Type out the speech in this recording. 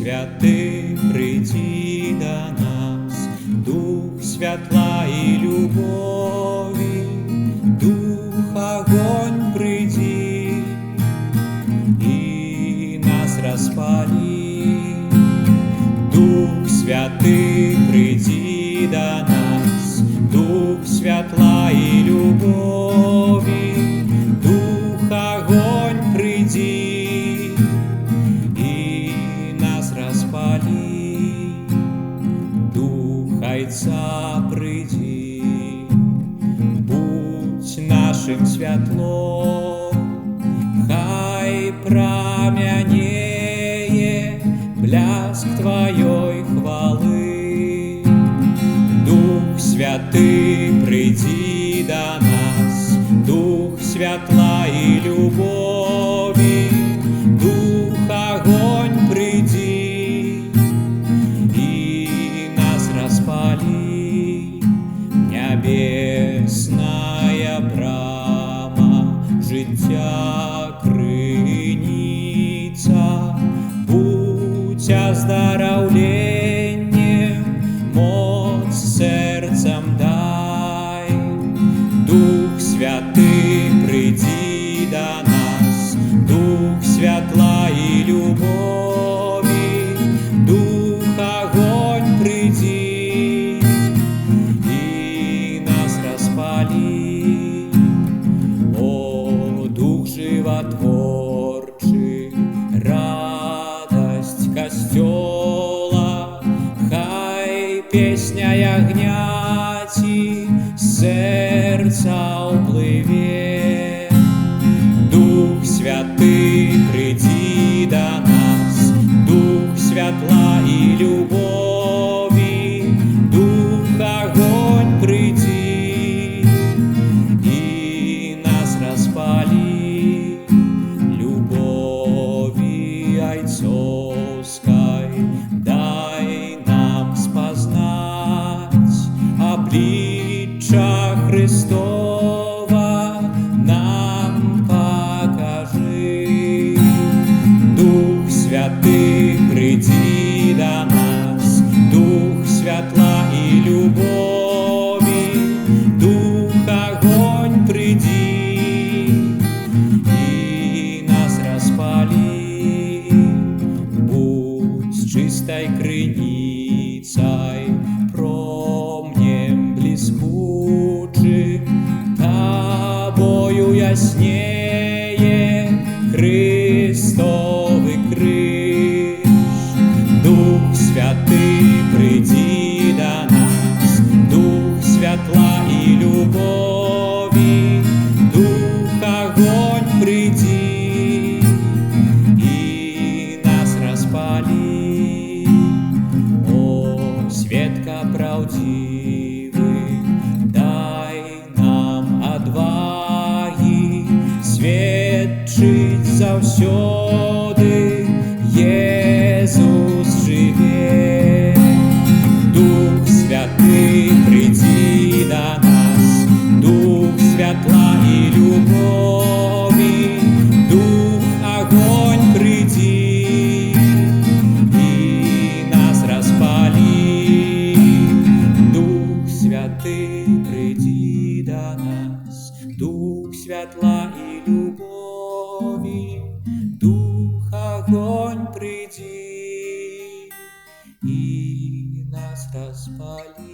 Святий, прийди до нас, Дух святла и любови, Дух огонь, приди и нас распали. Дух святый, приди до нас, Дух святла и любови, Дух огонь, приди и нас распали. Дух Отца, приди, будь нашим святлом, хай промяняє бляск Твоей хвалы. Дух Святый, приди до нас, Дух святла и любови, Дух огонь, приди и нас распали. Небесная брама, життя криниця, будь оздоровленнем, моц серцем дай. Дух Святый, приди до нас, Дух святла и любови, Дух огонь, приди и нас распали. О, Дух животворчий, радость костела, хай песня ягняті серця upливе. Дух Святий, приди до нас, Дух святла и любови, Дух огонь, приди и нас распали. Любови Отцовской дай нам спознать, обличья Христова нам покажи. Дух Святый, приди до нас, Дух святла и любови, Дух огонь, приди и нас распали. Будь чистой криницей, промнем блескучим, Тобою яснее Христовый крыж. Дух Святый, приди до нас, Дух святла и любови, Дух огонь, приди и нас распали. О, Светка правдивый, дай нам отваги свідчить завсёды, Єсус живе. Дух Святый, приди до нас, Дух святла и любови, Дух огонь, приди и нас распали. Дух Святый, приди до нас, Дух святла и любови, Дух огонь, приди и нас распали.